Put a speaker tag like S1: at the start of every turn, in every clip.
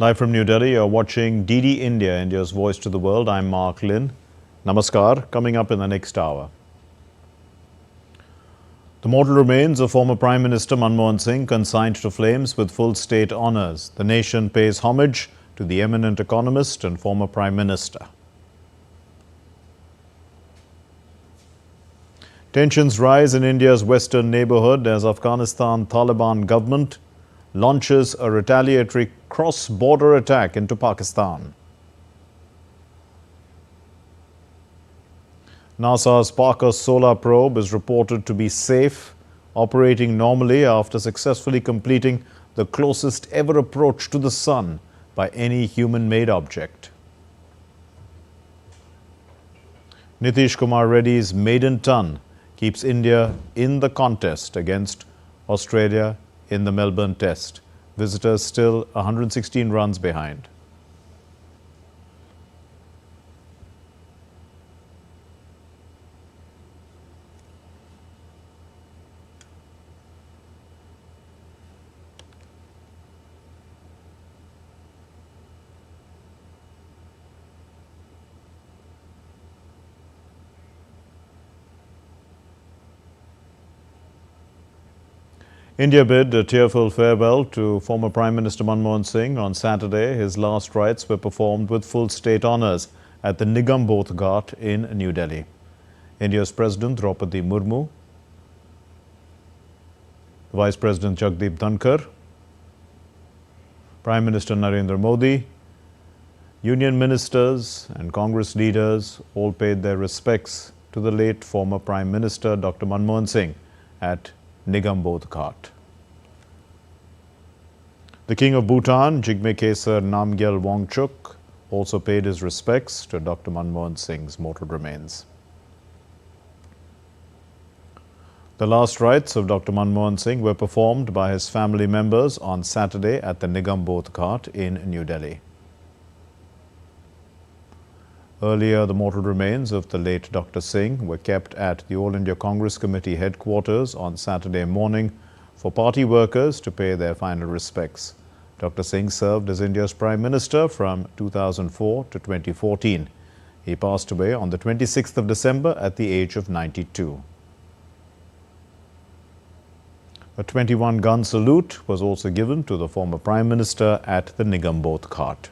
S1: Live from New Delhi, you're watching DD India, India's voice to the world. I'm Mark Lynn. Namaskar. Coming up in the next hour. The mortal remains of former Prime Minister Manmohan Singh consigned to flames with full state honours. The nation pays homage to the eminent economist and former Prime Minister. Tensions rise in India's western neighbourhood as Afghanistan Taliban government launches a retaliatory cross-border attack into Pakistan. NASA's Parker solar probe is reported to be safe, operating normally after successfully completing the closest ever approach to the sun by any human-made object. Nitish Kumar Reddy's maiden ton keeps India in the contest against Australia in the Melbourne Test. Visitors still 116 runs behind. India bid a tearful farewell to former Prime Minister Manmohan Singh on Saturday. His last rites were performed with full state honours at the Nigambodh Ghat in New Delhi. India's President Draupadi Murmu, Vice President Jagdeep Dhankar, Prime Minister Narendra Modi, Union ministers and Congress leaders all paid their respects to the late former Prime Minister Dr. Manmohan Singh at Nigambodh Ghat. The King of Bhutan, Jigme Khesar Namgyal Wangchuk, also paid his respects to Dr. Manmohan Singh's mortal remains. The last rites of Dr. Manmohan Singh were performed by his family members on Saturday at the Nigambodh Ghat in New Delhi. Earlier, the mortal remains of the late Dr. Singh were kept at the All India Congress Committee headquarters on Saturday morning for party workers to pay their final respects. Dr. Singh served as India's Prime Minister from 2004 to 2014. He passed away on the 26th of December at the age of 92. A 21-gun salute was also given to the former Prime Minister at the Nigambodh Ghat.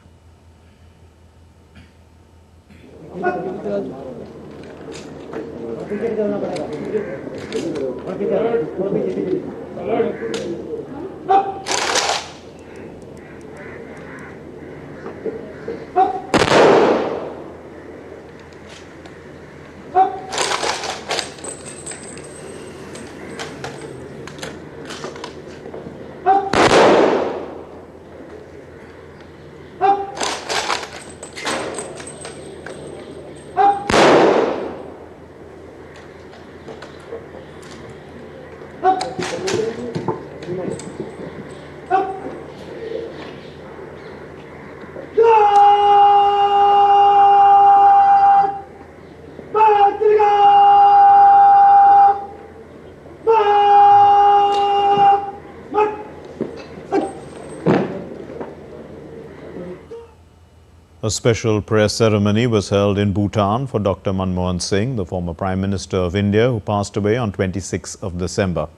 S1: A special prayer ceremony was held in Bhutan for Dr. Manmohan Singh, the former Prime Minister of India, who passed away on 26th of December.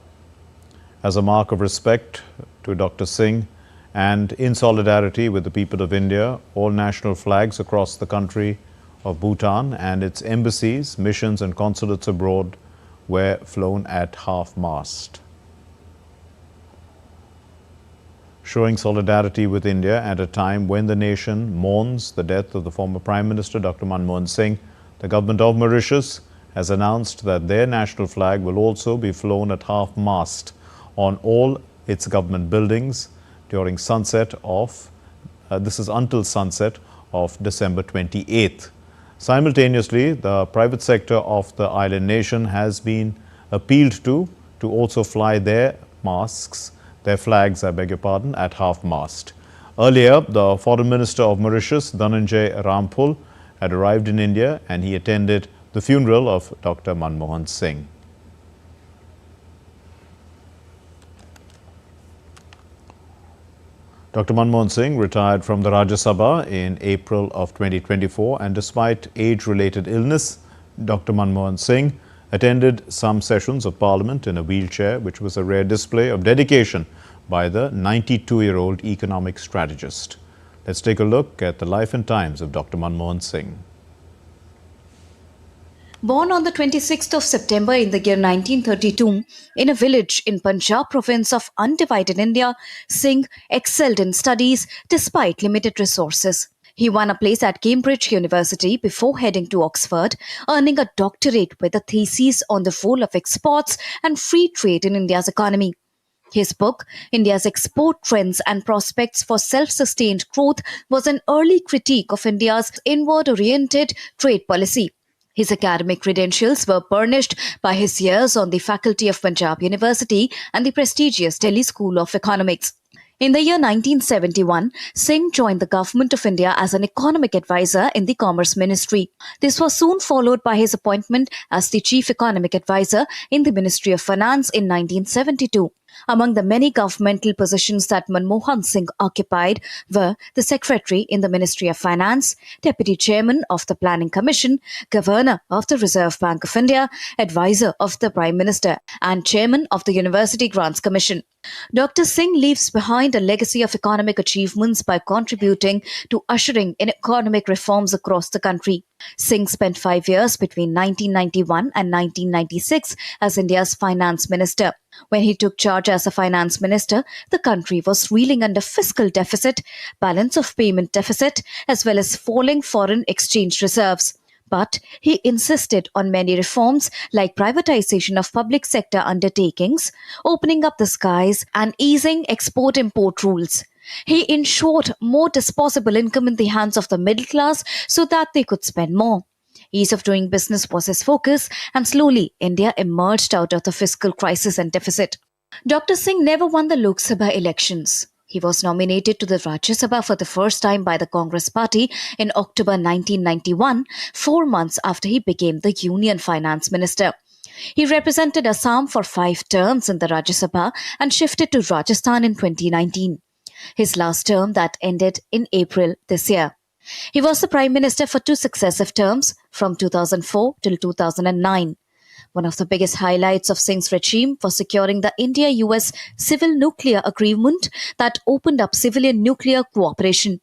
S1: As a mark of respect to Dr. Singh and in solidarity with the people of India, all national flags across the country of Bhutan and its embassies, missions and consulates abroad were flown at half-mast. Showing solidarity with India at a time when the nation mourns the death of the former Prime Minister Dr. Manmohan Singh, the government of Mauritius has announced that their national flag will also be flown at half-mast on all its government buildings during sunset of, this is until sunset of December 28th. Simultaneously, the private sector of the island nation has been appealed to also fly their flags, at half-mast. Earlier, the Foreign Minister of Mauritius, Dhananjay Ramphul, had arrived in India and he attended the funeral of Dr. Manmohan Singh. Dr. Manmohan Singh retired from the Rajya Sabha in April of 2024, and despite age-related illness, Dr. Manmohan Singh attended some sessions of Parliament in a wheelchair, which was a rare display of dedication by the 92-year-old economic strategist. Let's take a look at the life and times of Dr. Manmohan Singh.
S2: Born on the 26th of September in the year 1932 in a village in Punjab province of undivided India, Singh excelled in studies despite limited resources. He won a place at Cambridge University before heading to Oxford, earning a doctorate with a thesis on the role of exports and free trade in India's economy. His book, India's Export Trends and Prospects for Self-Sustained Growth, was an early critique of India's inward-oriented trade policy. His academic credentials were burnished by his years on the faculty of Punjab University and the prestigious Delhi School of Economics. In the year 1971, Singh joined the Government of India as an economic advisor in the Commerce Ministry. This was soon followed by his appointment as the Chief Economic Advisor in the Ministry of Finance in 1972. Among the many governmental positions that Manmohan Singh occupied were the Secretary in the Ministry of Finance, Deputy Chairman of the Planning Commission, Governor of the Reserve Bank of India, Advisor of the Prime Minister, and Chairman of the University Grants Commission. Dr. Singh leaves behind a legacy of economic achievements by contributing to ushering in economic reforms across the country. Singh spent 5 years between 1991 and 1996 as India's finance minister. When he took charge as a finance minister, the country was reeling under fiscal deficit, balance of payment deficit, as well as falling foreign exchange reserves. But he insisted on many reforms like privatization of public sector undertakings, opening up the skies, and easing export-import rules. He ensured more disposable income in the hands of the middle class so that they could spend more. Ease of doing business was his focus, and slowly India emerged out of the fiscal crisis and deficit. Dr. Singh never won the Lok Sabha elections. He was nominated to the Rajya Sabha for the first time by the Congress Party in October 1991, 4 months after he became the Union Finance Minister. He represented Assam for 5 terms in the Rajya Sabha and shifted to Rajasthan in 2019. His last term that ended in April this year. He was the Prime Minister for 2 successive terms from 2004 till 2009. One of the biggest highlights of Singh's regime was securing the India-US Civil Nuclear Agreement that opened up civilian nuclear cooperation.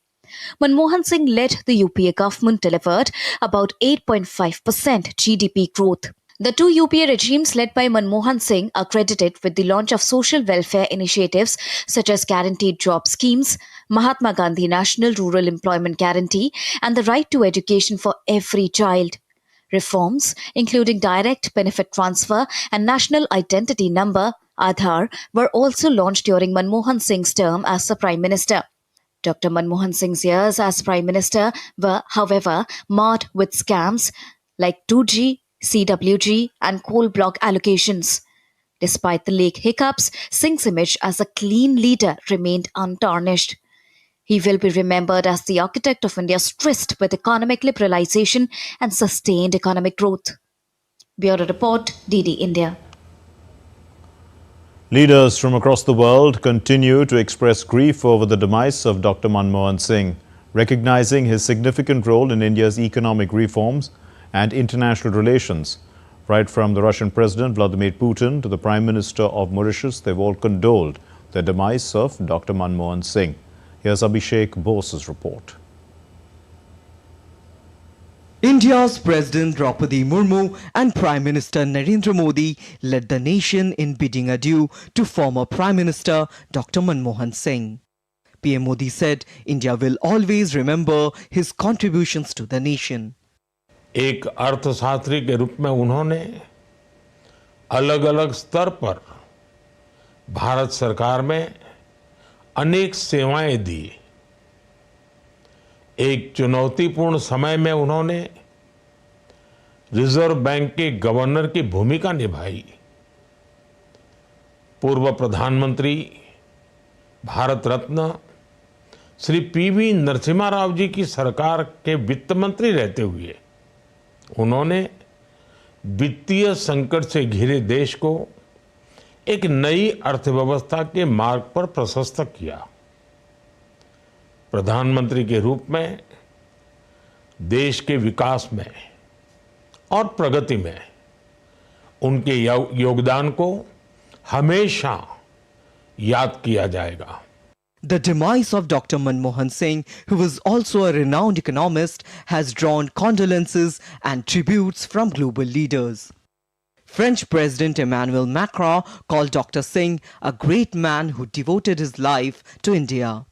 S2: Manmohan Singh led the UPA government delivered about 8.5% GDP growth. The 2 UPA regimes led by Manmohan Singh are credited with the launch of social welfare initiatives such as guaranteed job schemes, Mahatma Gandhi National Rural Employment Guarantee, and the right to education for every child. Reforms, including direct benefit transfer and national identity number, Aadhaar, were also launched during Manmohan Singh's term as the Prime Minister. Dr. Manmohan Singh's years as Prime Minister were, however, marred with scams like 2G, CWG, and coal block allocations. Despite the late hiccups, Singh's image as a clean leader remained untarnished. He will be remembered as the architect of India's tryst with economic liberalization and sustained economic growth. Bureau Report, DD India.
S1: Leaders from across the world continue to express grief over the demise of Dr. Manmohan Singh, recognizing his significant role in India's economic reforms and international relations. Right from the Russian President Vladimir Putin to the Prime Minister of Mauritius, they've all condoled the demise of Dr. Manmohan Singh. Here's Abhishek Bose's report.
S3: India's President Draupadi Murmu and Prime Minister Narendra Modi led the nation in bidding adieu to former Prime Minister Dr. Manmohan Singh. PM Modi said India will always remember his contributions to the nation.
S4: एक अर्थशास्त्री के रूप में उन्होंने अलग अलग स्तर पर भारत सरकार में अनेक सेवाएं दी। एक चुनौतीपूर्ण समय में उन्होंने रिजर्व बैंक के गवर्नर की भूमिका निभाई। पूर्व प्रधानमंत्री भारत रत्न श्री पीवी नरसिम्हा राव जी की सरकार के वित्त मंत्री रहते हुए उन्होंने वित्तीय संकट से घिरे देश को एक नई अर्थव्यवस्था के मार्ग पर प्रशस्त किया। प्रधानमंत्री के रूप में देश के विकास में और प्रगति में उनके योगदान को हमेशा याद किया जाएगा।
S3: The demise of Dr. Manmohan Singh, who was also a renowned economist, has drawn condolences and tributes from global leaders. French President Emmanuel Macron called Dr. Singh a great man who devoted his life to India.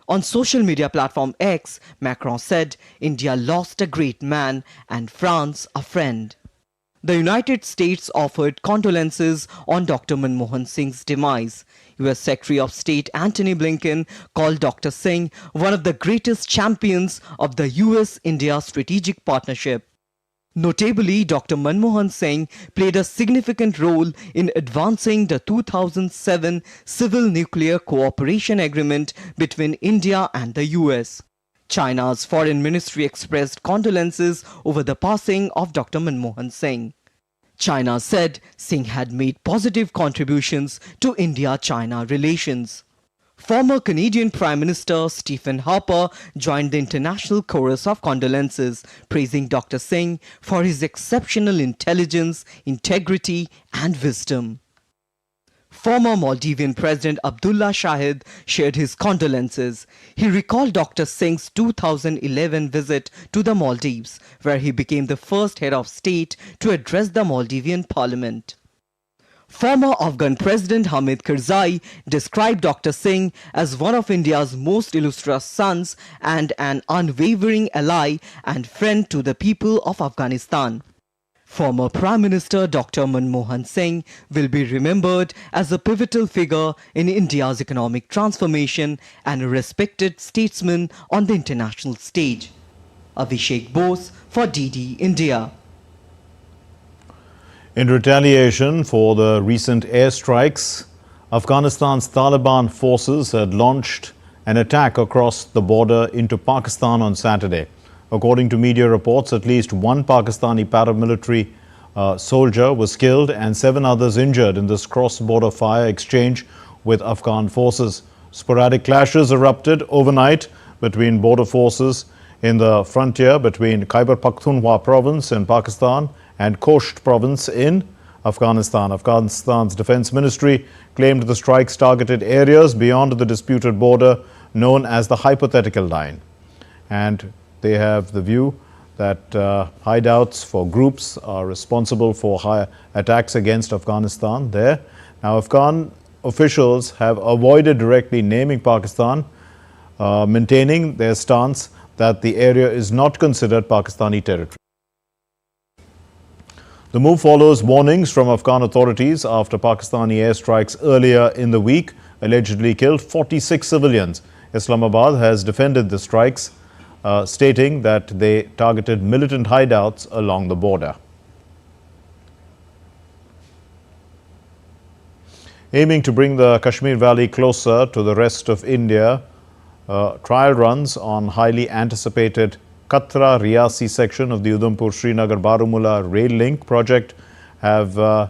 S3: On social media platform X, Macron said, "India lost a great man and France a friend." The United States offered condolences on Dr. Manmohan Singh's demise. US Secretary of State Antony Blinken called Dr. Singh one of the greatest champions of the US-India strategic partnership. Notably, Dr. Manmohan Singh played a significant role in advancing the 2007 Civil Nuclear Cooperation Agreement between India and the US. China's foreign ministry expressed condolences over the passing of Dr. Manmohan Singh. China said Singh had made positive contributions to India-China relations. Former Canadian Prime Minister Stephen Harper joined the international chorus of condolences, praising Dr. Singh for his exceptional intelligence, integrity and wisdom. Former Maldivian President Abdullah Shahid shared his condolences. He recalled Dr. Singh's 2011 visit to the Maldives, where he became the first head of state to address the Maldivian parliament. Former Afghan President Hamid Karzai described Dr. Singh as one of India's most illustrious sons and an unwavering ally and friend to the people of Afghanistan. Former Prime Minister Dr. Manmohan Singh will be remembered as a pivotal figure in India's economic transformation and a respected statesman on the international stage. Abhishek Bose for DD India.
S1: In retaliation for the recent airstrikes, Afghanistan's Taliban forces had launched an attack across the border into Pakistan on Saturday. According to media reports, at least one Pakistani paramilitary soldier was killed and 7 others injured in this cross-border fire exchange with Afghan forces. Sporadic clashes erupted overnight between border forces in the frontier between Khyber Pakhtunkhwa province in Pakistan and Khost province in Afghanistan. Afghanistan's defense ministry claimed the strikes targeted areas beyond the disputed border known as the hypothetical line. And they have the view that hideouts for groups are responsible for attacks against Afghanistan there. Now, Afghan officials have avoided directly naming Pakistan, maintaining their stance that the area is not considered Pakistani territory. The move follows warnings from Afghan authorities after Pakistani airstrikes earlier in the week allegedly killed 46 civilians. Islamabad has defended the strikes, stating that they targeted militant hideouts along the border. Aiming to bring the Kashmir Valley closer to the rest of India, trial runs on highly anticipated Katra Riyasi section of the Udhampur-Srinagar Baramulla rail link project have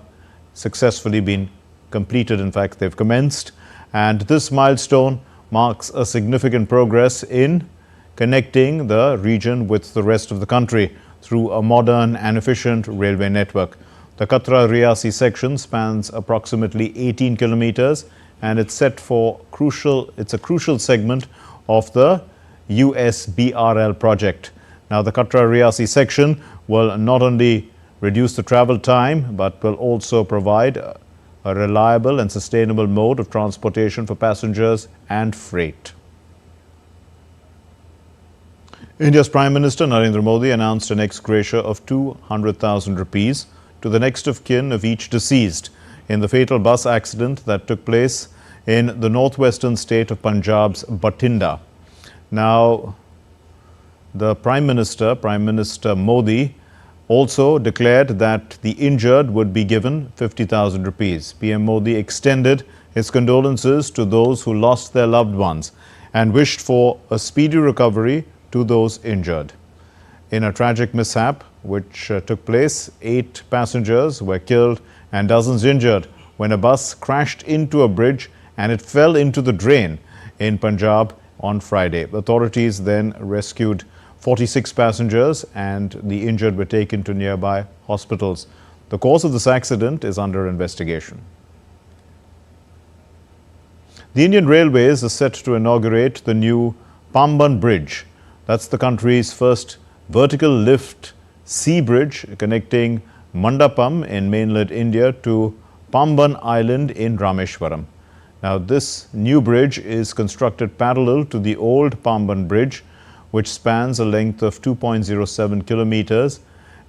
S1: successfully been completed. In fact, they've commenced, and this milestone marks a significant progress in connecting the region with the rest of the country through a modern and efficient railway network. The Katra Riyasi section spans approximately 18 kilometers and it's a crucial segment of the USBRL project. Now, the Katra Riyasi section will not only reduce the travel time but will also provide a reliable and sustainable mode of transportation for passengers and freight. India's Prime Minister Narendra Modi announced an ex gratia of 200,000 rupees to the next of kin of each deceased in the fatal bus accident that took place in the northwestern state of Punjab's Bathinda. Now, the Prime Minister Modi, also declared that the injured would be given 50,000 rupees. PM Modi extended his condolences to those who lost their loved ones and wished for a speedy recovery to those injured. In a tragic mishap which took place, 8 passengers were killed and dozens injured when a bus crashed into a bridge and it fell into the drain in Punjab on Friday. Authorities then rescued 46 passengers and the injured were taken to nearby hospitals. The cause of this accident is under investigation. The Indian Railways is set to inaugurate the new Pamban Bridge. That's the country's first vertical lift sea bridge connecting Mandapam in mainland India to Pamban Island in Rameshwaram. Now, this new bridge is constructed parallel to the old Pamban Bridge, which spans a length of 2.07 kilometers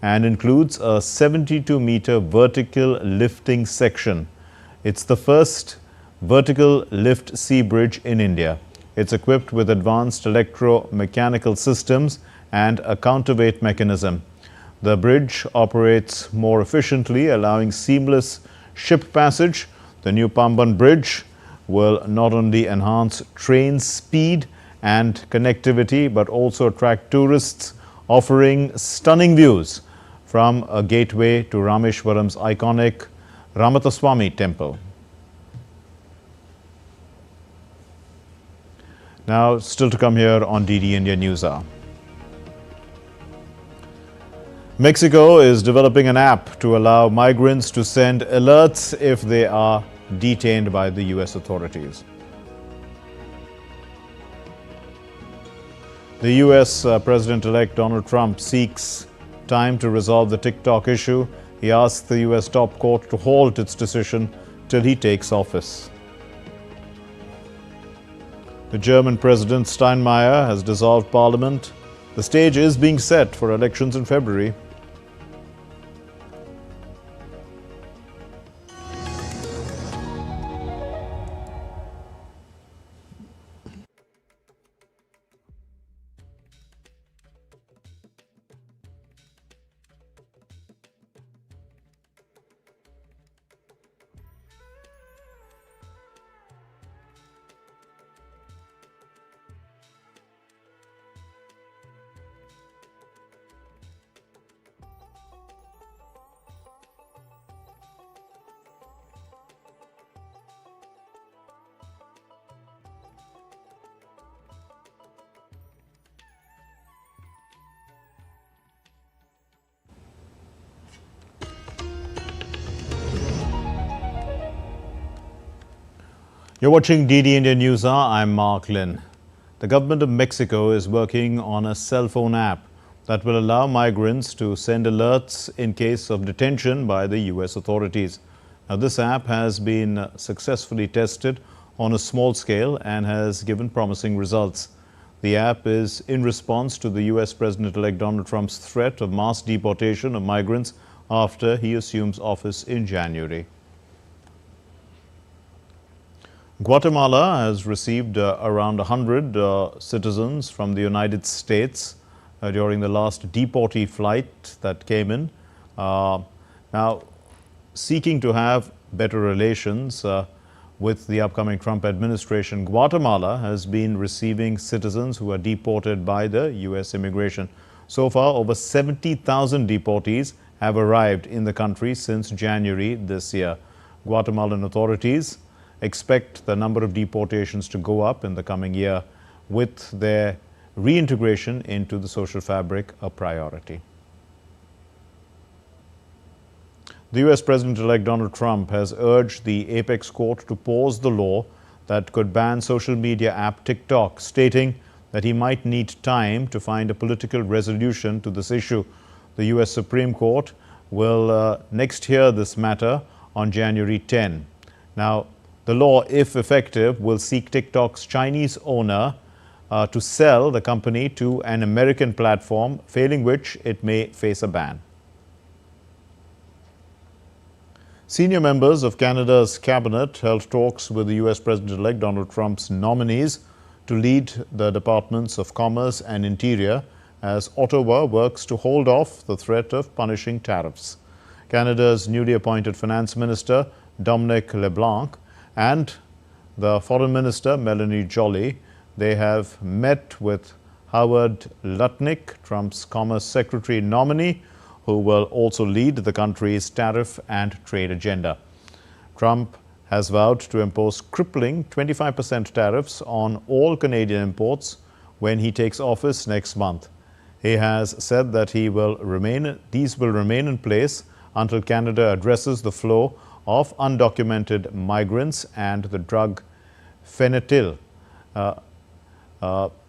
S1: and includes a 72-meter vertical lifting section. It's the first vertical lift sea bridge in India. It's equipped with advanced electromechanical systems and a counterweight mechanism. The bridge operates more efficiently, allowing seamless ship passage. The new Pamban Bridge will not only enhance train speed and connectivity, but also attract tourists, offering stunning views from a gateway to Rameshwaram's iconic Ramathaswamy temple. Now, still to come here on DD India NewsHour. Mexico is developing an app to allow migrants to send alerts if they are detained by the US authorities. The US President-elect Donald Trump seeks time to resolve the TikTok issue. He asked the US top court to halt its decision till he takes office. The German President Steinmeier has dissolved parliament. The stage is being set for elections in February. You're watching DD India NewsHour. I'm Mark Lynn. The government of Mexico is working on a cell phone app that will allow migrants to send alerts in case of detention by the US authorities. Now, this app has been successfully tested on a small scale and has given promising results. The app is in response to the US President-elect Donald Trump's threat of mass deportation of migrants after he assumes office in January. Guatemala has received around 100 citizens from the United States during the last deportee flight that came in. Now, seeking to have better relations with the upcoming Trump administration, Guatemala has been receiving citizens who are deported by the US immigration. So far, over 70,000 deportees have arrived in the country since January this year. Guatemalan authorities expect the number of deportations to go up in the coming year, with their reintegration into the social fabric a priority. The US President-elect Donald Trump has urged the apex court to pause the law that could ban social media app TikTok, stating that he might need time to find a political resolution to this issue. The US Supreme Court will next hear this matter on January 10. Now, the law, if effective, will seek TikTok's Chinese owner to sell the company to an American platform, failing which it may face a ban. Senior members of Canada's cabinet held talks with the US President-elect Donald Trump's nominees to lead the Departments of Commerce and Interior as Ottawa works to hold off the threat of punishing tariffs. Canada's newly appointed Finance Minister, Dominic LeBlanc, and the Foreign Minister, Melanie Joly, they have met with Howard Lutnick, Trump's Commerce Secretary nominee, who will also lead the country's tariff and trade agenda. Trump has vowed to impose crippling 25% tariffs on all Canadian imports when he takes office next month. He has said that these will remain in place until Canada addresses the flow of undocumented migrants and the drug fentanyl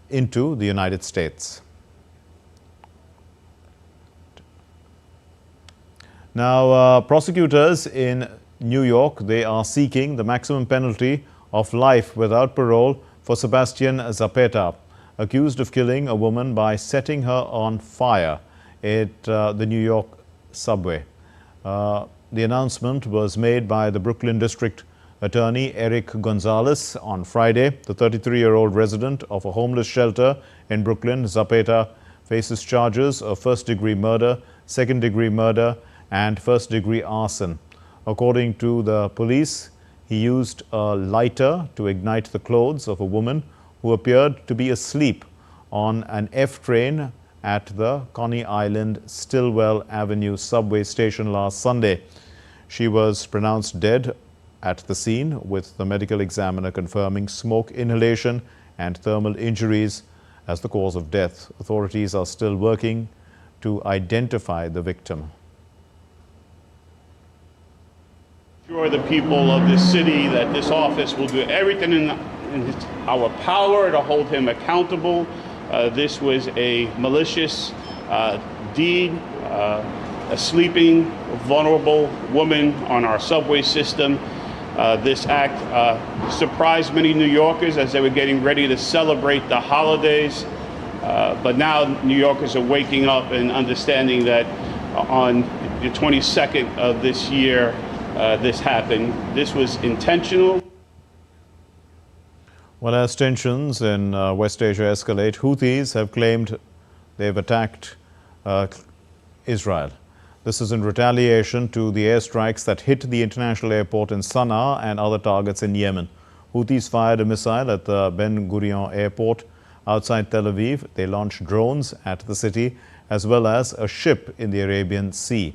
S1: into the United States. Now, prosecutors in New York, they are seeking the maximum penalty of life without parole for Sebastian Zapata, accused of killing a woman by setting her on fire at the New York subway. The announcement was made by the Brooklyn District Attorney Eric Gonzalez on Friday. The 33-year-old resident of a homeless shelter in Brooklyn, Zapata, faces charges of first-degree murder, second-degree murder, and first-degree arson. According to the police, he used a lighter to ignite the clothes of a woman who appeared to be asleep on an F train at the Coney Island Stillwell Avenue subway station last Sunday. She was pronounced dead at the scene, with the medical examiner confirming smoke inhalation and thermal injuries as the cause of death. Authorities are still working to identify the victim.
S5: Assure the people of this city that this office will do everything in our power to hold him accountable. This was a malicious deed, a sleeping, vulnerable woman on our subway system. This act surprised many New Yorkers as they were getting ready to celebrate the holidays. But now New Yorkers are waking up and understanding that on the 22nd of this year, this happened. This was intentional.
S1: Well, as tensions in West Asia escalate, Houthis have claimed they've attacked Israel. This is in retaliation to the airstrikes that hit the international airport in Sana'a and other targets in Yemen. Houthis fired a missile at the Ben Gurion airport outside Tel Aviv. They launched drones at the city as well as a ship in the Arabian Sea.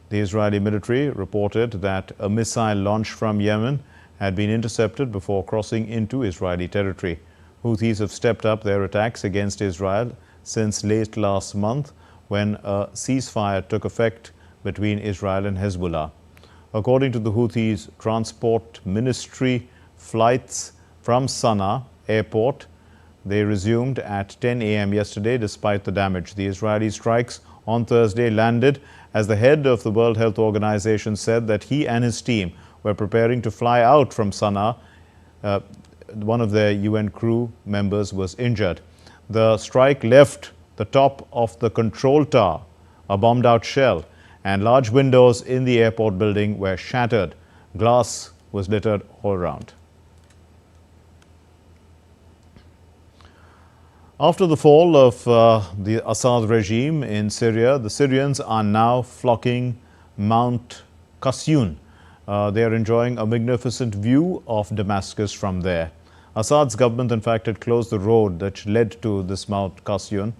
S1: The Israeli military reported that a missile launched from Yemen had been intercepted before crossing into Israeli territory. Houthis have stepped up their attacks against Israel since late last month, when a ceasefire took effect between Israel and Hezbollah. According to the Houthis' transport ministry, flights from Sana'a airport, they resumed at 10 a.m. yesterday despite the damage. The Israeli strikes on Thursday landed as the head of the World Health Organization said that he and his team were preparing to fly out from Sana'a. One of their UN crew members was injured. The strike left the top of the control tower, a bombed-out shell, and large windows in the airport building were shattered. Glass was littered all around. After the fall of the Assad regime in Syria, the Syrians are now flocking Mount Qasyun. They are enjoying a magnificent view of Damascus from there. Assad's government, in fact, had closed the road that led to this Mount Qasyun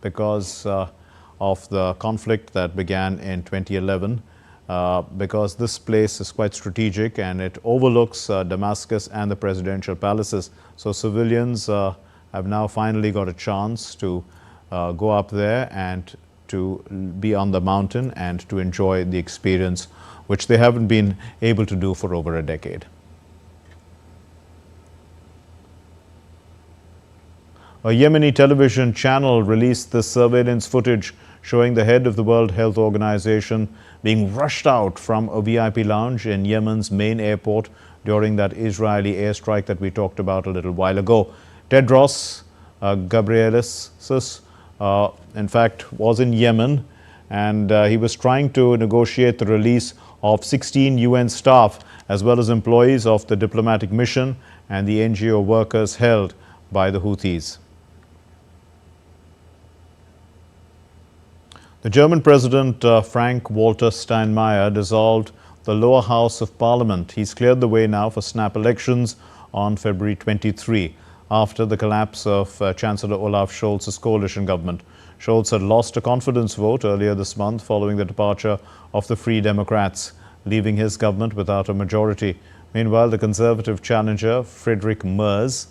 S1: because of the conflict that began in 2011, because this place is quite strategic and it overlooks Damascus and the presidential palaces. So civilians have now finally got a chance to go up there and to be on the mountain and to enjoy the experience, which they haven't been able to do for over a decade. A Yemeni television channel released this surveillance footage showing the head of the World Health Organization being rushed out from a VIP lounge in Yemen's main airport during that Israeli airstrike that we talked about a little while ago. Tedros Ghebreyesus, in fact, was in Yemen, and he was trying to negotiate the release of 16 UN staff as well as employees of the diplomatic mission and the NGO workers held by the Houthis. The German President Frank-Walter Steinmeier dissolved the lower house of parliament. He's cleared the way now for snap elections on February 23 after the collapse of Chancellor Olaf Scholz's coalition government. Scholz had lost a confidence vote earlier this month following the departure of the Free Democrats leaving his government without a majority. Meanwhile, the Conservative challenger, Friedrich Merz,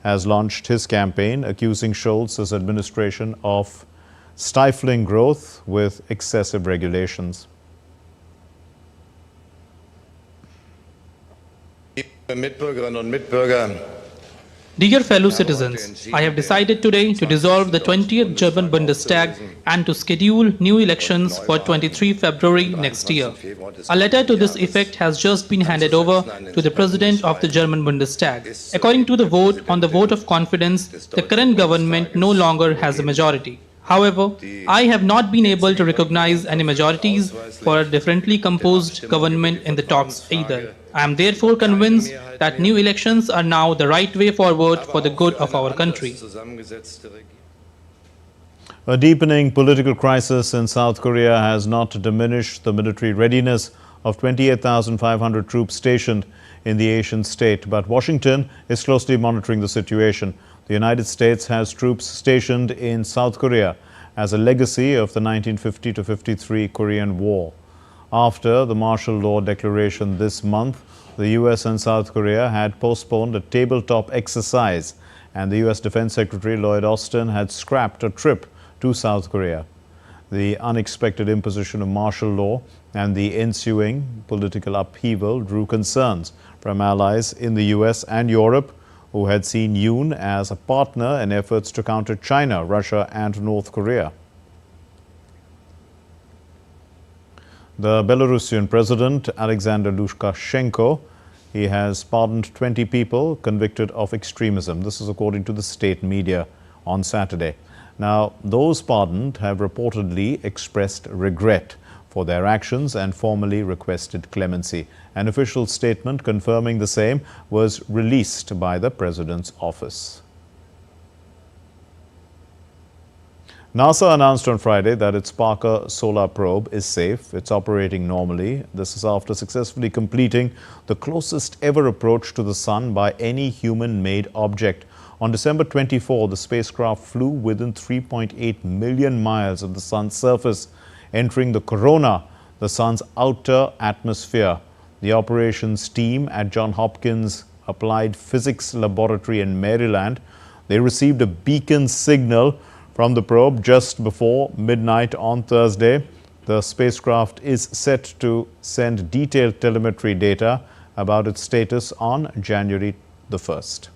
S1: has launched his campaign accusing Scholz's administration of stifling growth with excessive regulations.
S6: Mitbürgerinnen und Mitbürger,
S7: Dear fellow citizens, I have decided today to dissolve the 20th German Bundestag and to schedule new elections for 23 February next year. A letter to this effect has just been handed over to the President of the German Bundestag. According to the vote on the vote of confidence, the current government no longer has a majority. However, I have not been able to recognize any majorities for a differently composed government in the talks either. I am therefore convinced that new elections are now the right way forward for the good of our country.
S1: A deepening political crisis in South Korea has not diminished the military readiness of 28,500 troops stationed in the Asian state, but Washington is closely monitoring the situation. The United States has troops stationed in South Korea as a legacy of the 1950-53 Korean War. After the martial law declaration this month, the US and South Korea had postponed a tabletop exercise, and the US Defense Secretary Lloyd Austin had scrapped a trip to South Korea. The unexpected imposition of martial law and the ensuing political upheaval drew concerns from allies in the US and Europe, who had seen Yoon as a partner in efforts to counter China, Russia and North Korea. The Belarusian President, Alexander Lukashenko, he has pardoned 20 people convicted of extremism. This is according to the state media on Saturday. Now, those pardoned have reportedly expressed regret for their actions and formally requested clemency. An official statement confirming the same was released by the President's office. NASA announced on Friday that its Parker solar probe is safe. It's operating normally. This is after successfully completing the closest ever approach to the Sun by any human-made object. On December 24, the spacecraft flew within 3.8 million miles of the Sun's surface, entering the corona, the Sun's outer atmosphere. The operations team at Johns Hopkins Applied Physics Laboratory in Maryland, they received a beacon signal from the probe just before midnight on Thursday. The spacecraft is set to send detailed telemetry data about its status on January the 1st.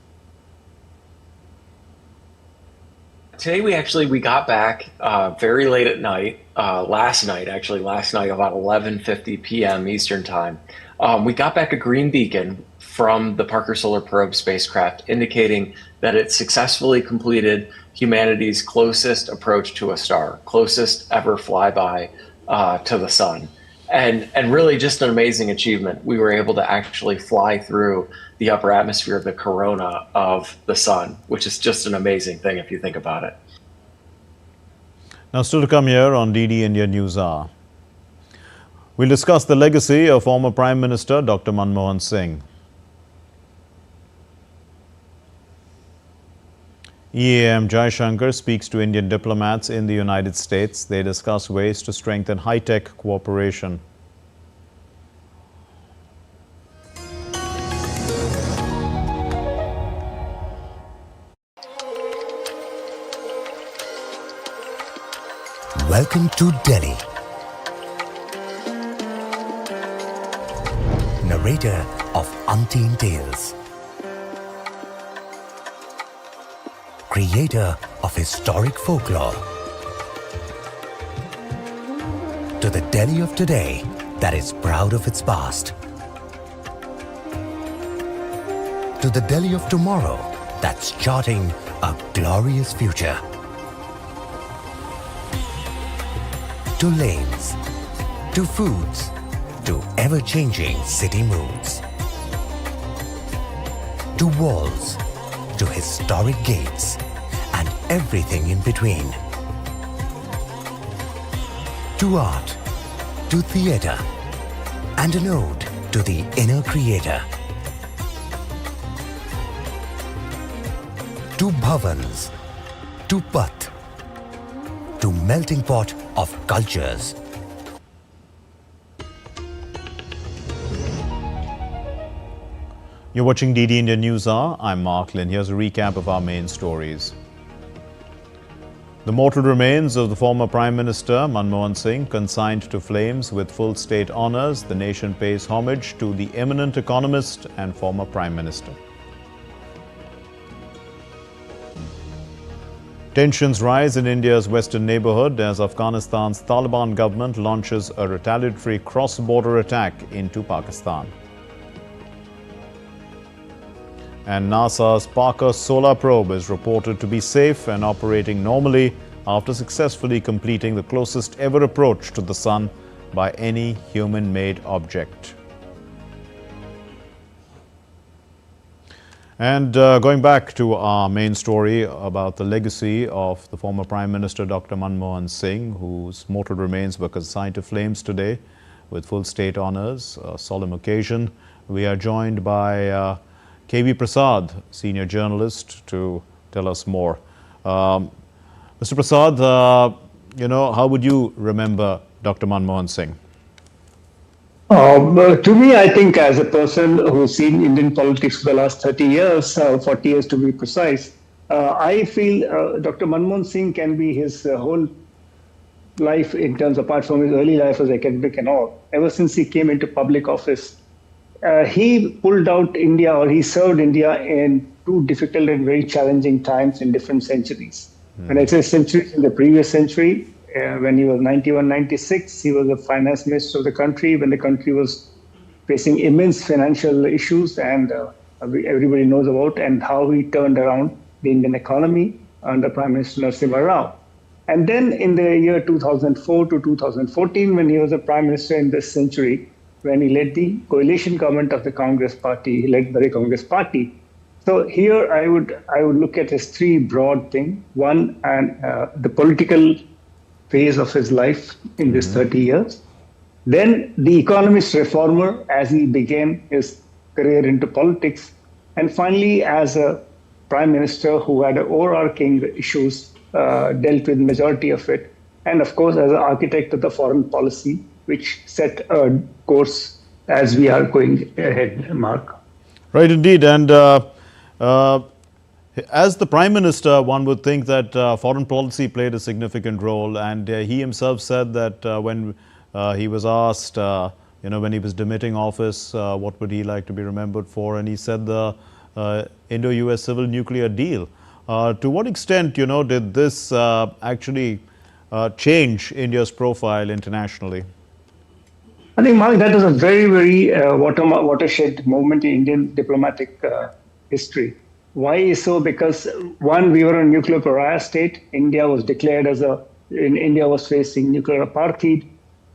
S8: Today we got back very late at night, last night about 11:50 p.m. Eastern time. We got back a green beacon from the Parker Solar Probe spacecraft indicating that it successfully completed humanity's closest approach to a star, closest ever flyby to the Sun. And really just an amazing achievement. We were able to actually fly through the upper atmosphere of the corona of the Sun, which is just an amazing thing if you think about it.
S1: Now, still to come here on DD India NewsHour, we'll discuss the legacy of former Prime Minister Dr. Manmohan Singh. EAM Jaishankar speaks to Indian diplomats in the United States. They discuss ways to strengthen high-tech cooperation.
S9: Welcome to Delhi. Narrator of umpteen tales. Creator of historic folklore. To the Delhi of today that is proud of its past. To the Delhi of tomorrow that's charting a glorious future. To lanes, to foods, to ever-changing city moods. To walls, to historic gates, and everything in between. To art, to theatre, and an ode to the inner creator. To bhavans, to path, to melting pot of cultures.
S1: You're watching DD India NewsHour. I'm Mark Lynn. Here's a recap of our main stories. The mortal remains of the former Prime Minister Manmohan Singh consigned to flames with full state honours. The nation pays homage to the eminent economist and former Prime Minister. Tensions rise in India's western neighbourhood as Afghanistan's Taliban government launches a retaliatory cross-border attack into Pakistan. And NASA's Parker solar probe is reported to be safe and operating normally after successfully completing the closest ever approach to the Sun by any human-made object. And going back to our main story about the legacy of the former Prime Minister Dr. Manmohan Singh, whose mortal remains were consigned to flames today with full state honours, a solemn occasion. We are joined by K.V. Prasad, senior journalist, to tell us more. Mr. Prasad, how would you remember Dr. Manmohan Singh?
S10: To me, I think as a person who's seen Indian politics for the last 30 years, 40 years to be precise, I feel Dr. Manmohan Singh can be his whole life in terms, apart from his early life as academic and all. Ever since he came into public office, he pulled out India, or he served India in two difficult and very challenging times in different centuries. When I say centuries, in the previous century, when he was 91, 96, he was the finance minister of the country when the country was facing immense financial issues, and everybody knows about, and how he turned around the Indian economy under Prime Minister Narasimha Rao. And then in the year 2004 to 2014, when he was a Prime Minister in this century, when he led the coalition government of the Congress party, he led the Congress party. So here I would look at as three broad things. One, the political phase of his life in this 30 years. Then the economist reformer as he began his career into politics. And finally, as a prime minister who had overarching issues, dealt with majority of it. And of course, as an architect of the foreign policy, which set a course as we are going ahead, Mark.
S1: Right, indeed. And as the Prime Minister, one would think that foreign policy played a significant role, and he himself said that when he was asked, when he was demitting office, what would he like to be remembered for, and he said the Indo-US civil nuclear deal. To what extent, did this actually change India's profile internationally?
S10: I think, Mark, that was a very, very watershed moment in Indian diplomatic history. Why so? Because one, we were a nuclear pariah state. India was declared India was facing nuclear apartheid.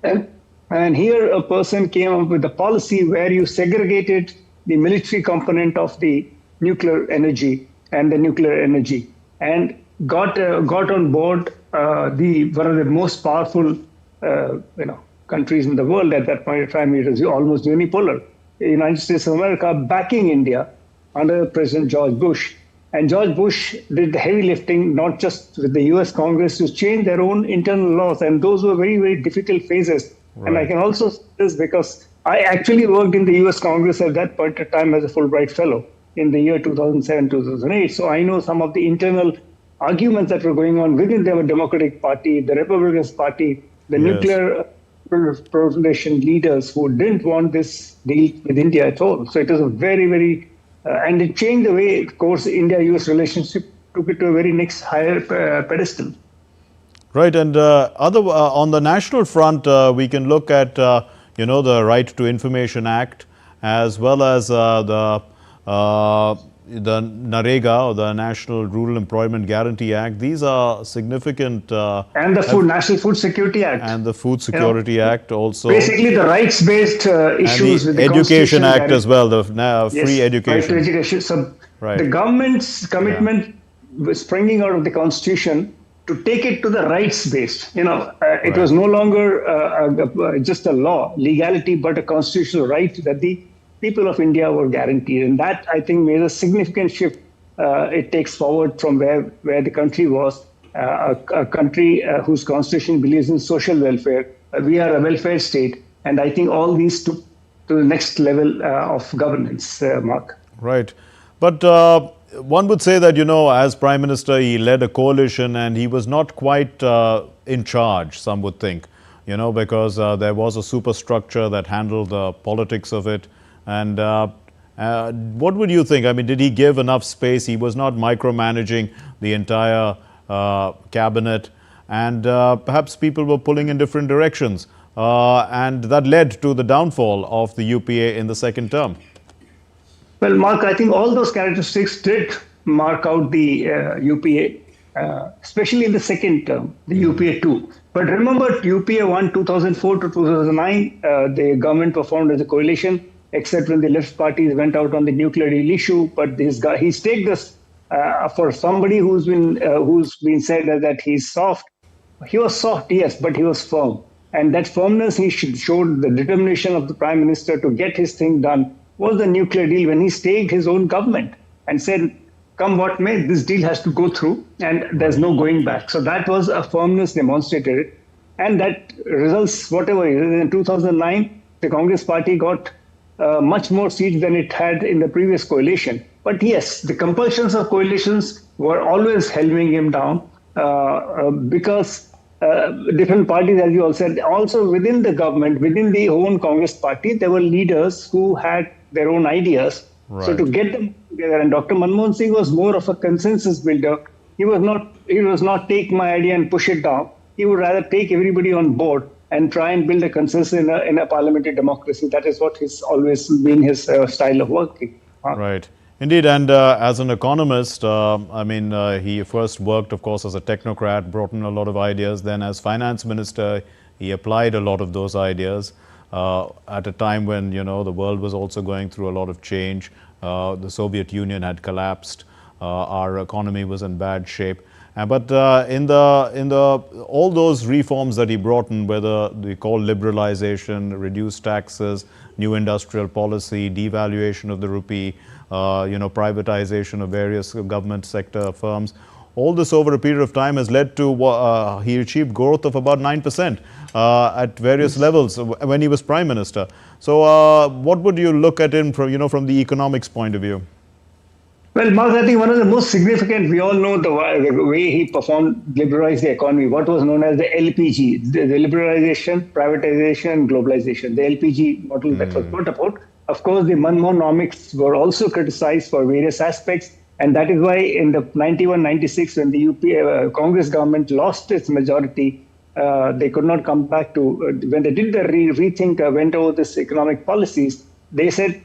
S10: And here a person came up with a policy where you segregated the military component of the nuclear energy and the nuclear energy, and got on board one of the most powerful countries in the world at that point in time. It was almost unipolar. The United States of America backing India under President George Bush. And George Bush did the heavy lifting, not just with the US Congress, to change their own internal laws. And those were very, very difficult phases. Right. And I can also say this because I actually worked in the US Congress at that point in time as a Fulbright Fellow in the year 2007, 2008. So I know some of the internal arguments that were going on within the Democratic Party, the Republican Party, the nuclear proliferation leaders who didn't want this deal with India at all. So it was a very, very and it changed the way, of course, India-US relationship, took it to a very next higher pedestal.
S1: Right, and on the national front, we can look at the Right to Information Act, as well as the NREGA, or the National Rural Employment Guarantee Act. These are significant.
S10: And the National Food Security Act.
S1: And the Food Security Act also.
S10: Basically, the rights-based issues
S1: and
S10: with the
S1: Education Act as well, the free education.
S10: Right to education. So the government's commitment was springing out of the Constitution to take it to the rights-based. It was no longer just a law, legality, but a constitutional right that the people of India were guaranteed. And that, I think, made a significant shift it takes forward from where the country was, a country whose constitution believes in social welfare. We are a welfare state. And I think all these took to the next level of governance, Mark.
S1: Right. But one would say that, as Prime Minister, he led a coalition and he was not quite in charge, some would think, because there was a superstructure that handled the politics of it. And what would you think? I mean, did he give enough space? He was not micromanaging the entire cabinet, and perhaps people were pulling in different directions. And that led to the downfall of the UPA in the second term.
S10: Well, Mark, I think all those characteristics did mark out the UPA, especially in the second term, the UPA 2. But remember, UPA 1, 2004 to 2009, the government performed as a coalition, except when the left parties went out on the nuclear deal issue. But this guy, he staked this for somebody who's been said that he's soft. He was soft, yes, but he was firm. And that firmness he showed, the determination of the Prime Minister to get his thing done, was the nuclear deal, when he staked his own government and said, come what may, this deal has to go through and there's no going back. So that was a firmness demonstrated. And that results, whatever it is, in 2009, the Congress party got much more seats than it had in the previous coalition. But yes, the compulsions of coalitions were always helming him down because different parties, as you all said, also within the government, within the own Congress party, there were leaders who had their own ideas. Right. So to get them together, and Dr. Manmohan Singh was more of a consensus builder. He was not take my idea and push it down. He would rather take everybody on board and try and build a consensus in a parliamentary democracy. That is what has always been his style of working.
S1: Right. Indeed, and as an economist, he first worked, of course, as a technocrat, brought in a lot of ideas. Then as finance minister, he applied a lot of those ideas at a time when, the world was also going through a lot of change. The Soviet Union had collapsed. Our economy was in bad shape. But in all those reforms that he brought in, whether we call liberalization, reduced taxes, new industrial policy, devaluation of the rupee, privatization of various government sector firms, all this over a period of time has led to he achieved growth of about 9% at various levels when he was Prime Minister. So what would you look at him from the economics point of view?
S10: Well, Mark, I think one of the most significant, we all know the way he liberalized the economy, what was known as the LPG, the liberalization, privatization, globalization, the LPG model that was brought about. Of course, the Manmohanomics were also criticized for various aspects. And that is why in the 91-96, when the UPA Congress government lost its majority, they could not come back to, when they did the rethink, went over this economic policies, they said,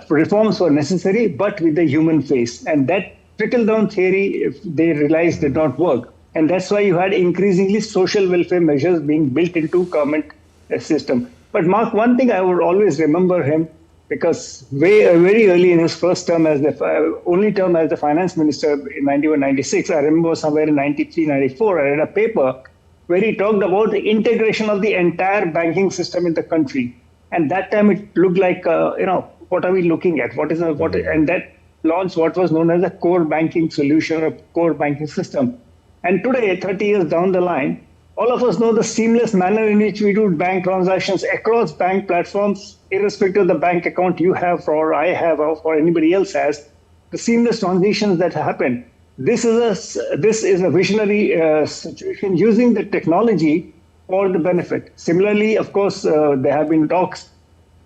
S10: reforms were necessary, but with the human face. And that trickle-down theory, they realized did not work. And that's why you had increasingly social welfare measures being built into government system. But Mark, one thing I would always remember him, because very early in his first term, as the only term as the finance minister in 91-96, I remember somewhere in 93-94, I read a paper where he talked about the integration of the entire banking system in the country. And that time it looked like, what are we looking at? And that launched what was known as a core banking solution, or core banking system. And today, 30 years down the line, all of us know the seamless manner in which we do bank transactions across bank platforms, irrespective of the bank account you have or I have or anybody else has, the seamless transitions that happen. This is a visionary situation using the technology for the benefit. Similarly, of course, there have been talks.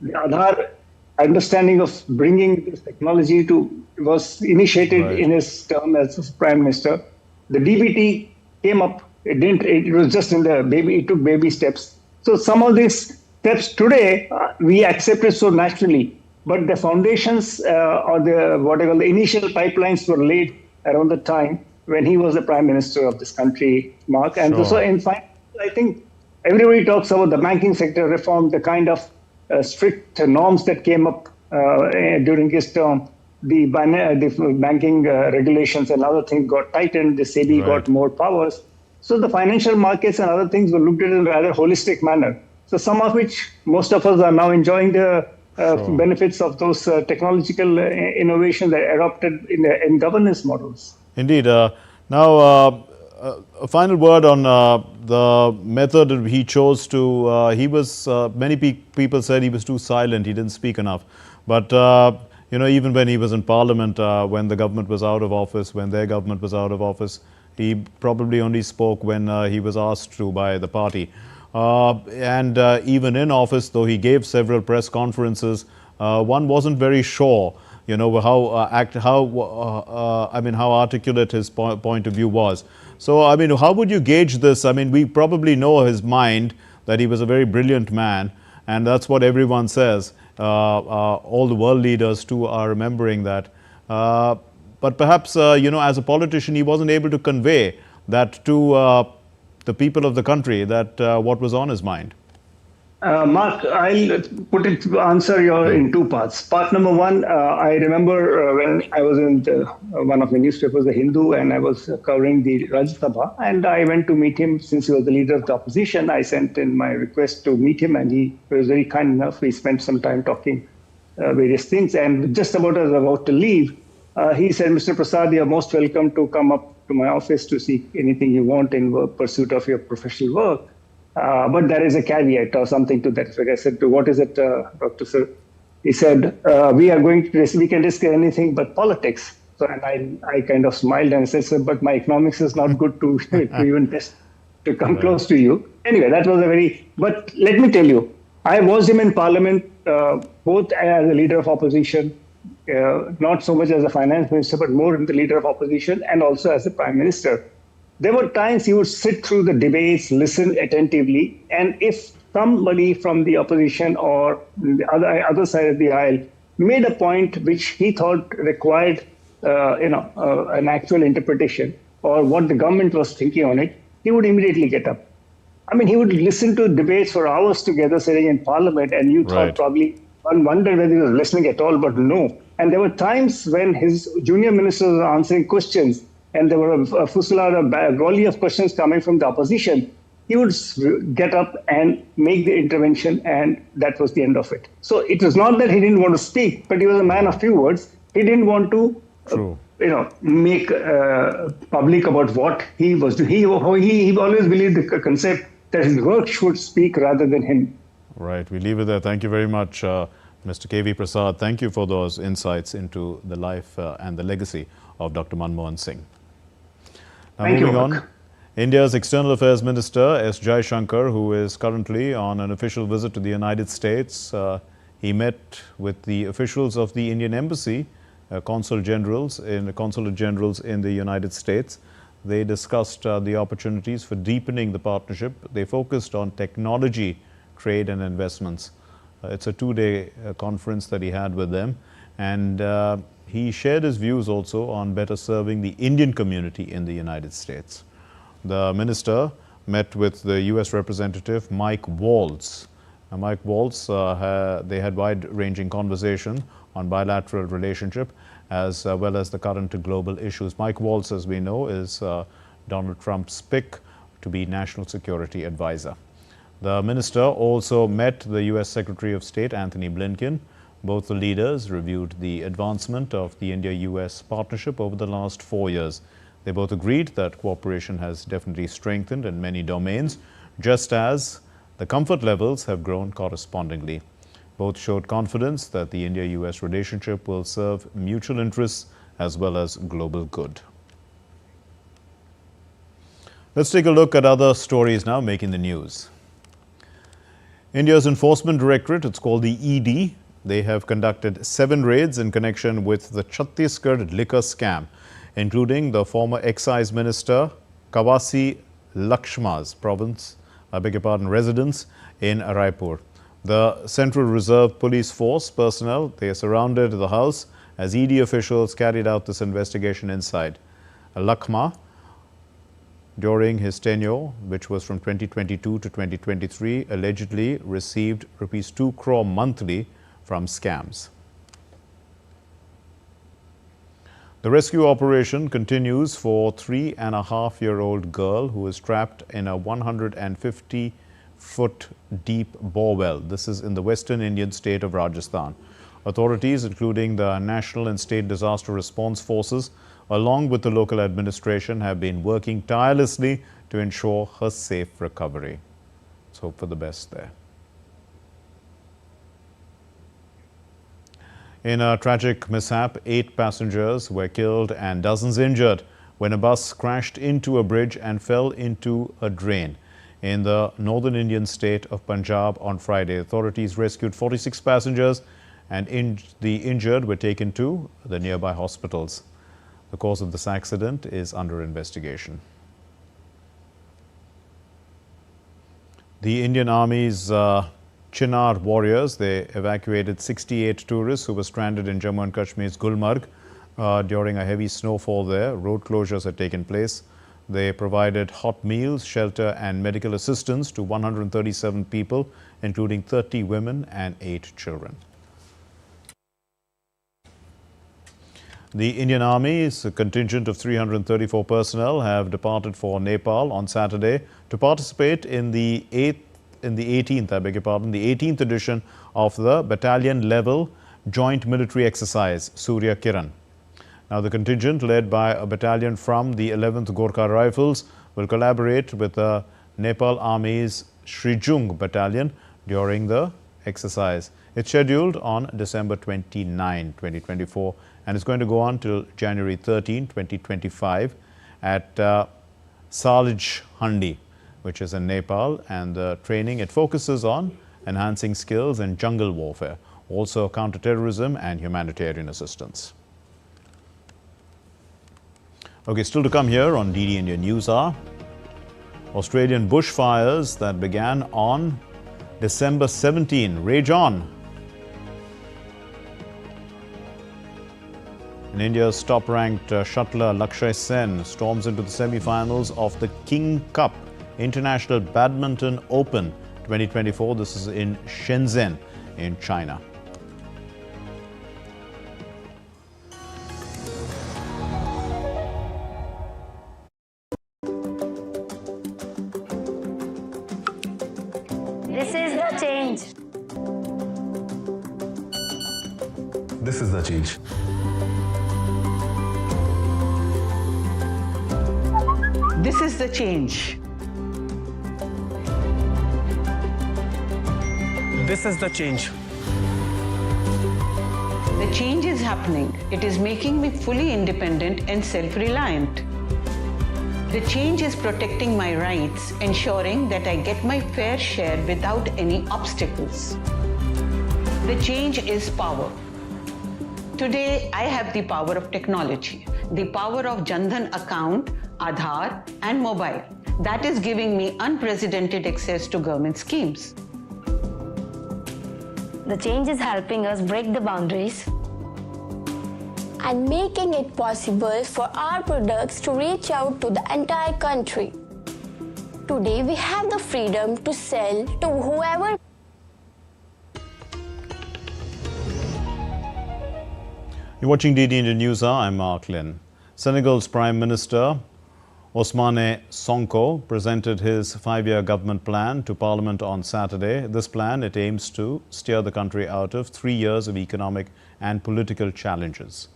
S10: The Aadhaar understanding of bringing this technology was initiated in his term as Prime Minister. The DBT came up. It was just it took baby steps. So some of these steps today, we accept it so naturally. But the foundations or the initial pipelines were laid around the time when he was the Prime Minister of this country, Mark. And so in fact, I think everybody talks about the banking sector reform, the kind of strict norms that came up during his term. The banking regulations and other things got tightened. The SEBI got more powers. So the financial markets and other things were looked at in a rather holistic manner. So some of which most of us are now enjoying the benefits of those technological innovations that are adopted in governance models.
S1: Indeed. Now, a final word on the method he chose to. Many people said he was too silent. He didn't speak enough. But even when he was in Parliament, when the government was out of office, when their government was out of office, he probably only spoke when he was asked to by the party. And even in office, though he gave several press conferences, one wasn't very sure, how articulate his point of view was. So, how would you gauge this? We probably know his mind, that he was a very brilliant man, and that's what everyone says. All the world leaders too are remembering that. But perhaps, as a politician, he wasn't able to convey that to the people of the country, that what was on his mind.
S10: Mark, I'll answer in two parts. Part number one, I remember when I was in one of the newspapers, The Hindu, and I was covering the Rajya Sabha, and I went to meet him. Since he was the leader of the opposition, I sent in my request to meet him, and he was very kind enough. We spent some time talking various things, and just about as I was about to leave, he said, "Mr. Prasad, you are most welcome to come up to my office to seek anything you want in pursuit of your professional work. But there is a caveat or something to that effect." I said, "What is it, Dr. Sir?" He said, we can discuss anything but politics." So, and I kind of smiled and said, "Sir, but my economics is not good to even test to come close to you." Anyway, that was but let me tell you, I was him in Parliament, both as a leader of opposition, not so much as a finance minister, but more in the leader of opposition, and also as a prime minister. There were times he would sit through the debates, listen attentively, and if somebody from the opposition or the other side of the aisle made a point which he thought required, an actual interpretation or what the government was thinking on it, he would immediately get up. He would listen to debates for hours together, sitting in Parliament, and you thought probably one wondered whether he was listening at all, but no. And there were times when his junior ministers were answering questions, and there were a fusillade, a volley of questions coming from the opposition. He would get up and make the intervention, and that was the end of it. So it was not that he didn't want to speak, but he was a man of few words. He didn't want to, make public about what he was doing. He always believed the concept that his work should speak rather than him.
S1: Right. We leave it there. Thank you very much, Mr. K.V. Prasad. Thank you for those insights into the life and the legacy of Dr. Manmohan Singh. Now, moving on, India's External Affairs Minister S. Jaishankar, who is currently on an official visit to the United States, he met with the officials of the Indian Embassy, consulate generals in the United States. They discussed the opportunities for deepening the partnership. They focused on technology, trade and investments. It's a two-day conference that he had with them, and he shared his views also on better serving the Indian community in the United States. The minister met with the U.S. representative Mike Waltz. Mike Waltz, they had wide-ranging conversation on bilateral relationship as well as the current global issues. Mike Waltz, as we know, is Donald Trump's pick to be National Security Advisor. The minister also met the U.S. Secretary of State Anthony Blinken. Both the leaders reviewed the advancement of the India-US partnership over the last 4 years. They both agreed that cooperation has definitely strengthened in many domains, just as the comfort levels have grown correspondingly. Both showed confidence that the India-US relationship will serve mutual interests as well as global good. Let's take a look at other stories now making the news. India's Enforcement Directorate, it's called the ED, they have conducted 7 raids in connection with the Chhattisgarh liquor scam, including the former Excise Minister Kawasi Lakshma's residence in Raipur. The Central Reserve Police Force personnel, they surrounded the house as ED officials carried out this investigation inside. Lakhma, during his tenure, which was from 2022 to 2023, allegedly received rupees 2 crore monthly from scams. The rescue operation continues for 3.5-year-old girl who is trapped in a 150-foot deep bore well. This is in the western Indian state of Rajasthan. Authorities, including the national and state disaster response forces, along with the local administration, have been working tirelessly to ensure her safe recovery. Let's hope for the best there. In a tragic mishap, 8 passengers were killed and dozens injured when a bus crashed into a bridge and fell into a drain in the northern Indian state of Punjab on Friday. Authorities rescued 46 passengers and the injured were taken to the nearby hospitals. The cause of this accident is under investigation. The Indian Army's Chinar warriors, they evacuated 68 tourists who were stranded in Jammu and Kashmir's Gulmarg during a heavy snowfall there. Road closures had taken place. They provided hot meals, shelter and medical assistance to 137 people, including 30 women and 8 children. The Indian Army's contingent of 334 personnel have departed for Nepal on Saturday to participate in the 18th edition of the battalion-level joint military exercise, Surya Kiran. Now, the contingent, led by a battalion from the 11th Gorkha Rifles, will collaborate with the Nepal Army's Srijung battalion during the exercise. It's scheduled on December 29, 2024, and it's going to go on till January 13, 2025 at Salij Handi, which is in Nepal, and the training, it focuses on enhancing skills in jungle warfare, also counter-terrorism and humanitarian assistance. Okay, still to come here on DD India NewsHour. Australian bushfires that began on December 17 rage on. And India's top-ranked shuttler Lakshay Sen storms into the semi-finals of the King Cup International Badminton Open 2024. This is in Shenzhen in China.
S11: This is the change.
S12: This is the change.
S13: This is the change.
S12: This is the change.
S13: The change is happening. It is making me fully independent and self-reliant. The change is protecting my rights, ensuring that I get my fair share without any obstacles. The change is power. Today, I have the power of technology, the power of Jan Dhan account, Aadhaar, and mobile. That is giving me unprecedented access to government schemes.
S11: The change is helping us break the boundaries
S14: and making it possible for our products to reach out to the entire country. Today, we have the freedom to sell to whoever.
S1: You're watching DD India NewsHour. I'm Mark Lynn. Senegal's Prime Minister Ousmane Sonko presented his 5-year government plan to Parliament on Saturday. This plan, it aims to steer the country out of 3 years of economic and political challenges.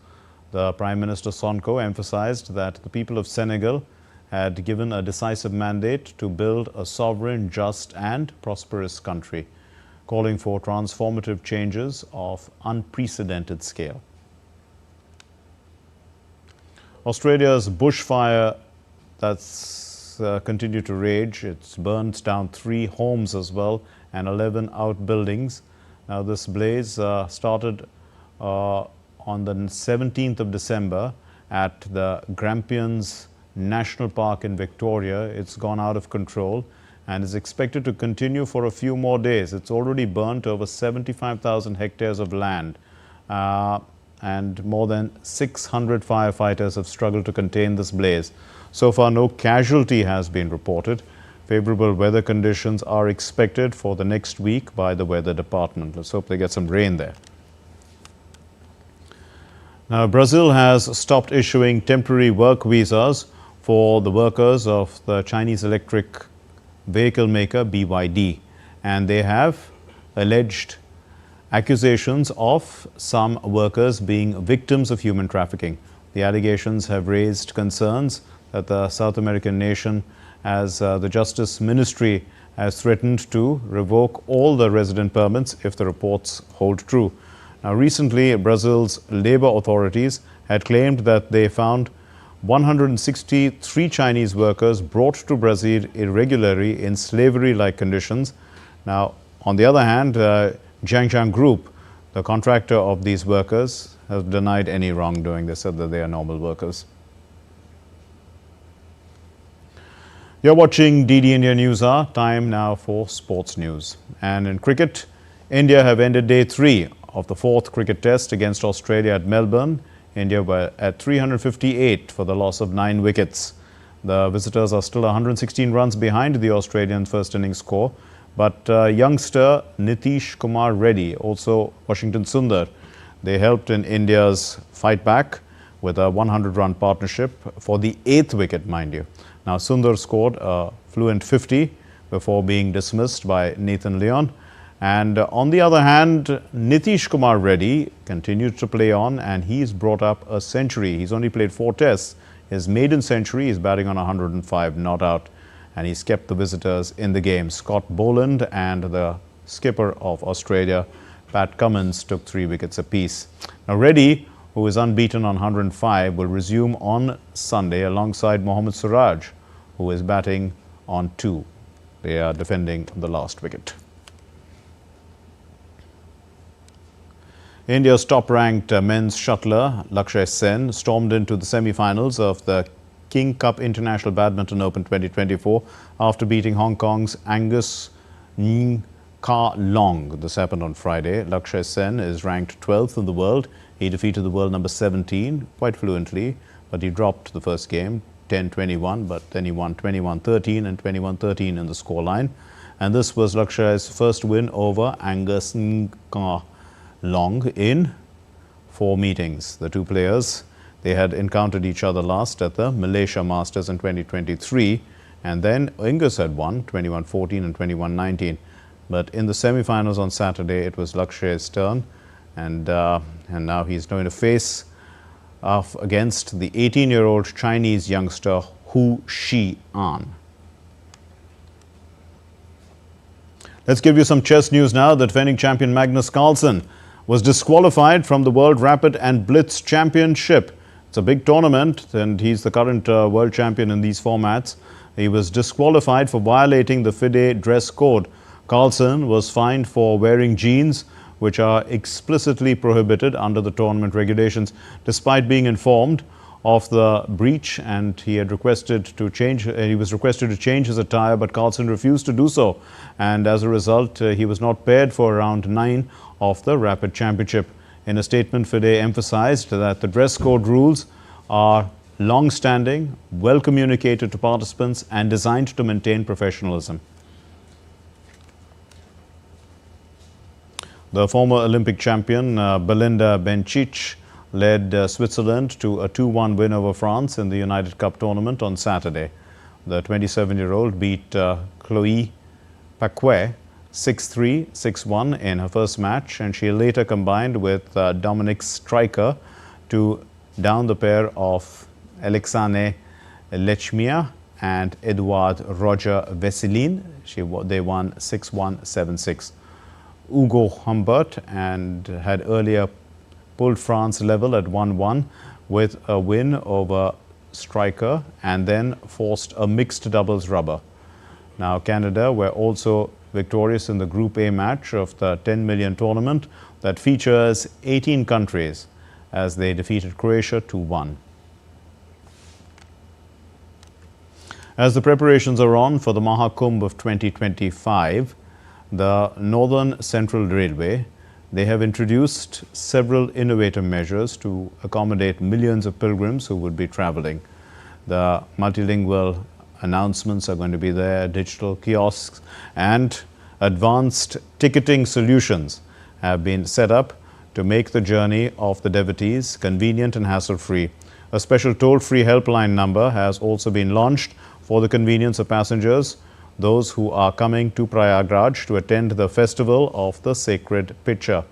S1: The Prime Minister Sonko emphasized that the people of Senegal had given a decisive mandate to build a sovereign, just and prosperous country, calling for transformative changes of unprecedented scale. Australia's bushfire that's continued to rage. It's burned down 3 homes as well and 11 outbuildings. Now, this blaze started on the 17th of December at the Grampians National Park in Victoria. It's gone out of control and is expected to continue for a few more days. It's already burnt over 75,000 hectares of land. And more than 600 firefighters have struggled to contain this blaze. So far, no casualty has been reported. Favorable weather conditions are expected for the next week by the weather department. Let's hope they get some rain there. Now, Brazil has stopped issuing temporary work visas for the workers of the Chinese electric vehicle maker BYD, and they have alleged accusations of some workers being victims of human trafficking. The allegations have raised concerns that the South American nation, as the Justice Ministry has threatened to revoke all the resident permits if the reports hold true. Now, recently, Brazil's labor authorities had claimed that they found 163 Chinese workers brought to Brazil irregularly in slavery-like conditions. Now, on the other hand, Jiangjiang Group, the contractor of these workers, has denied any wrongdoing. They said that they are normal workers. You're watching DD India NewsHour. Time now for sports news. And in cricket, India have ended day 3 of the 4th cricket test against Australia at Melbourne. India were at 358 for the loss of 9 wickets. The visitors are still 116 runs behind the Australian first innings score. But youngster Nitish Kumar Reddy, also Washington Sundar, they helped in India's fight back with a 100-run partnership for the 8th wicket, mind you. Now, Sundar scored a fluent 50 before being dismissed by Nathan Lyon. And on the other hand, Nitish Kumar Reddy continued to play on, and he's brought up a century. He's only played 4 tests. His maiden century, he's batting on 105, not out. And he's kept the visitors in the game. Scott Boland and the skipper of Australia, Pat Cummins, took 3 wickets apiece. Now, Reddy, who is unbeaten on 105, will resume on Sunday alongside Mohammad Siraj, who is batting on 2. They are defending the last wicket. India's top-ranked men's shuttler, Lakshya Sen, stormed into the semi-finals of the King Cup International Badminton Open 2024 after beating Hong Kong's Angus Ng Ka Long. This happened on Friday. Lakshya Sen is ranked 12th in the world. He defeated the world number 17 quite fluently, but he dropped the first game, 10-21, but then he won 21-13 and 21-13 in the scoreline. And this was Lakshya's first win over Angus Ng Ka Long in 4 meetings. The two players, they had encountered each other last at the Malaysia Masters in 2023, and then Angus had won 21-14 and 21-19. But in the semi-finals on Saturday, it was Lakshya's turn, and now he's going to face off against the 18-year-old Chinese youngster Hu Xian. Let's give you some chess news now. The defending champion Magnus Carlsen was disqualified from the World Rapid and Blitz Championship. It's a big tournament, and he's the current world champion in these formats. He was disqualified for violating the FIDE dress code. Carlsen was fined for wearing jeans, which are explicitly prohibited under the tournament regulations, despite being informed of the breach, and he had requested to change. He was requested to change his attire, but Carlsen refused to do so, and as a result, he was not paired for round 9 of the Rapid Championship. In a statement, FIDE emphasized that the dress code rules are long-standing, well communicated to participants, and designed to maintain professionalism. The former Olympic champion Belinda Bencic led Switzerland to a 2-1 win over France in the United Cup tournament on Saturday. The 27-year-old beat Chloé Paquet 6-3, 6-1 in her first match, and she later combined with Dominic Stryker to down the pair of Alexane Lechmia and Edouard Roger Vesseline. They won 6-1, 7-6. Hugo Humbert and had earlier pulled France level at 1-1 with a win over Stryker, and then forced a mixed doubles rubber. Now, Canada were also victorious in the Group A match of the 10 million tournament that features 18 countries, as they defeated Croatia 2-1. As the preparations are on for the Mahakumbh of 2025, the Northern Central Railway, they have introduced several innovative measures to accommodate millions of pilgrims who would be traveling. The multilingual announcements are going to be there, digital kiosks and advanced ticketing solutions have been set up to make the journey of the devotees convenient and hassle-free. A special toll-free helpline number has also been launched for the convenience of passengers, those who are coming to Prayagraj to attend the festival of the sacred picture.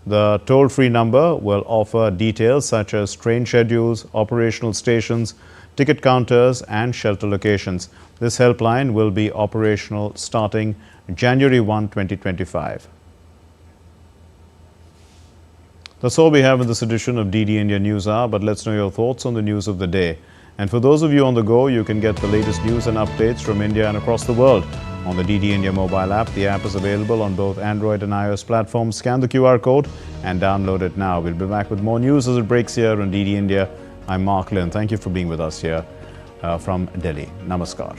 S1: The toll-free number will offer details such as train schedules, operational stations, ticket counters and shelter locations. This helpline will be operational starting January 1, 2025. That's all we have in this edition of DD India News Hour, but let's know your thoughts on the news of the day. And for those of you on the go, you can get the latest news and updates from India and across the world on the DD India mobile app. The app is available on both Android and iOS platforms. Scan the QR code and download it now. We'll be back with more news as it breaks here on DD India. I'm Mark Lynn. Thank you for being with us here from Delhi. Namaskar.